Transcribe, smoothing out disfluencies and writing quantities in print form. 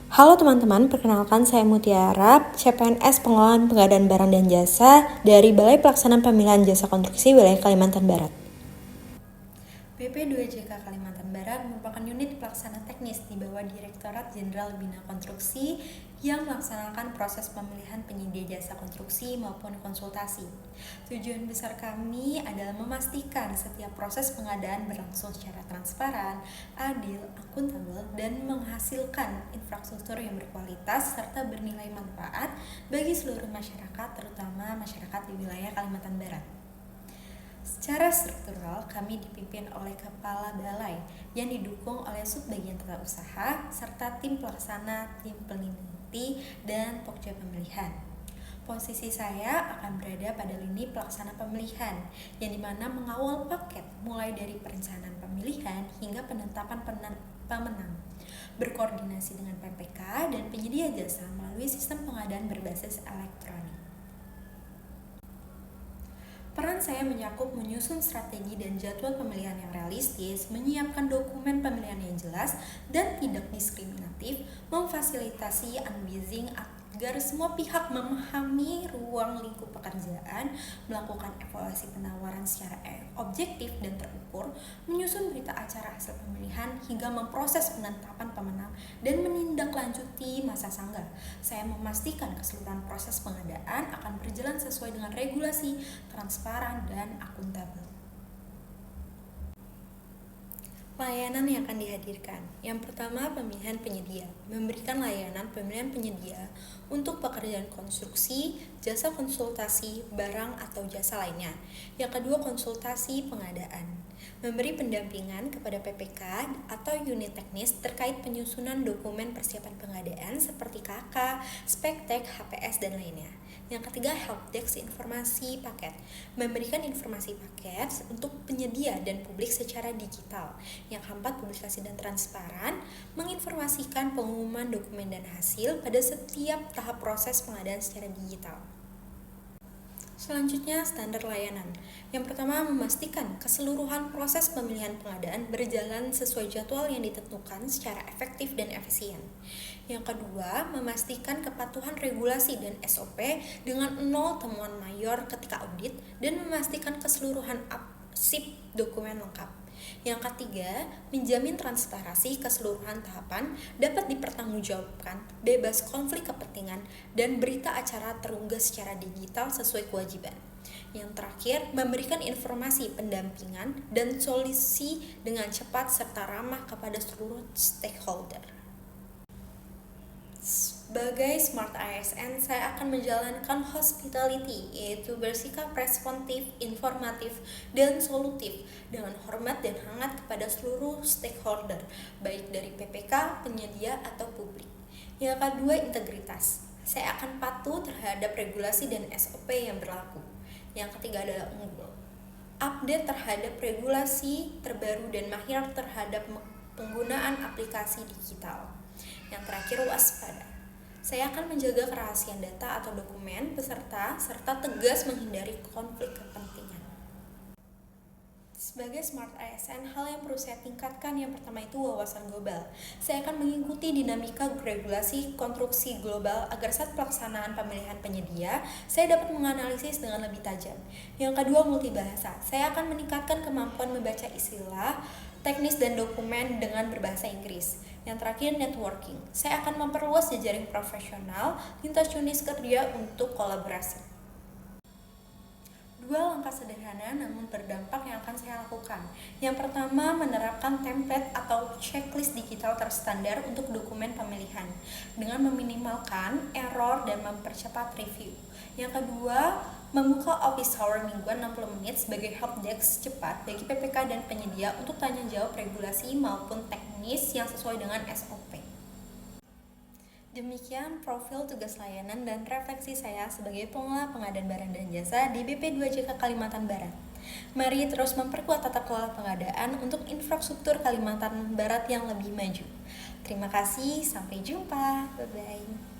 Halo teman-teman, perkenalkan saya Mutiara, CPNS Pengelolaan Pengadaan Barang dan Jasa dari Balai Pelaksanaan Pemilihan Jasa Konstruksi Wilayah Kalimantan Barat. BP2JK Kalimantan Barat merupakan unit pelaksana teknis di bawah Direktorat Jenderal Bina Konstruksi yang melaksanakan proses pemilihan penyedia jasa konstruksi maupun konsultasi. Tujuan besar kami adalah memastikan setiap proses pengadaan berlangsung secara transparan, adil, akuntabel, dan menghasilkan infrastruktur yang berkualitas serta bernilai manfaat bagi seluruh masyarakat, terutama masyarakat di wilayah Kalimantan Barat. Secara struktural, kami dipimpin oleh Kepala Balai yang didukung oleh Subbagian Tata Usaha serta tim pelaksana, tim peneliti, dan Pokja Pemilihan. Posisi saya akan berada pada lini pelaksana pemilihan, yang dimana mengawal paket mulai dari perencanaan pemilihan hingga penetapan pemenang, berkoordinasi dengan PPK dan penyedia jasa melalui sistem pengadaan berbasis elektronik. Peran saya mencakup menyusun strategi dan jadwal pemilihan yang realistis, menyiapkan dokumen pemilihan yang jelas dan tidak diskriminatif, memfasilitasi unbiasing agar semua pihak memahami ruang lingkup pekerjaan, melakukan evaluasi penawaran secara objektif dan terukur, menyusun berita acara hasil pemilihan, hingga memproses penetapan pemenang dan menindaklanjuti masa sanggah. Saya memastikan keseluruhan proses pengadaan akan berjalan sesuai dengan regulasi, transparan, dan akuntabel. Layanan yang akan dihadirkan. Yang pertama, pemilihan penyedia. Memberikan layanan pemilihan penyedia untuk pekerjaan konstruksi, jasa konsultasi, barang atau jasa lainnya. Yang kedua, konsultasi pengadaan. Memberi pendampingan kepada PPK atau unit teknis terkait penyusunan dokumen persiapan pengadaan seperti KK, spektek, HPS, dan lainnya. Yang ketiga, helpdesk informasi paket. Memberikan informasi paket untuk penyedia dan publik secara digital. Yang keempat, publikasi dan transparan, menginformasikan pengumuman dokumen dan hasil pada setiap tahap proses pengadaan secara digital. Selanjutnya, standar layanan. Yang pertama, memastikan keseluruhan proses pemilihan pengadaan berjalan sesuai jadwal yang ditentukan secara efektif dan efisien. Yang kedua, memastikan kepatuhan regulasi dan SOP dengan 0 temuan mayor ketika audit dan memastikan keseluruhan arsip dokumen lengkap. Yang ketiga, menjamin transparansi keseluruhan tahapan dapat dipertanggungjawabkan, bebas konflik kepentingan, dan berita acara terunggah secara digital sesuai kewajiban. Yang terakhir, memberikan informasi pendampingan dan solusi dengan cepat serta ramah kepada seluruh stakeholder. Sebagai Smart ASN, saya akan menjalankan hospitality, yaitu bersikap responsif, informatif, dan solutif dengan hormat dan hangat kepada seluruh stakeholder, baik dari PPK, penyedia, atau publik. Yang kedua, integritas. Saya akan patuh terhadap regulasi dan SOP yang berlaku. Yang ketiga adalah unggul. Update terhadap regulasi terbaru dan mahir terhadap penggunaan aplikasi digital. Yang terakhir, waspada. Saya akan menjaga kerahasiaan data atau dokumen peserta serta tegas menghindari konflik kepentingan. Sebagai Smart ASN, hal yang perlu saya tingkatkan yang pertama itu wawasan global. Saya akan mengikuti dinamika regulasi konstruksi global agar saat pelaksanaan pemilihan penyedia, saya dapat menganalisis dengan lebih tajam. Yang kedua, multibahasa. Saya akan meningkatkan kemampuan membaca istilah, teknis dan dokumen dengan berbahasa Inggris. Yang terakhir, networking. Saya akan memperluas jejaring profesional lintas unit kerja untuk kolaborasi. Dua langkah sederhana namun berdampak yang akan saya lakukan. Yang pertama, menerapkan template atau checklist digital terstandar untuk dokumen pemilihan dengan meminimalkan error dan mempercepat review. Yang kedua, membuka office hour mingguan 60 menit sebagai helpdesk cepat bagi PPK dan penyedia untuk tanya jawab regulasi maupun teknis yang sesuai dengan SOP. Demikian profil tugas layanan dan refleksi saya sebagai pengelola pengadaan barang dan jasa di BP2JK Kalimantan Barat. Mari terus memperkuat tata kelola pengadaan untuk infrastruktur Kalimantan Barat yang lebih maju. Terima kasih, sampai jumpa. Bye-bye.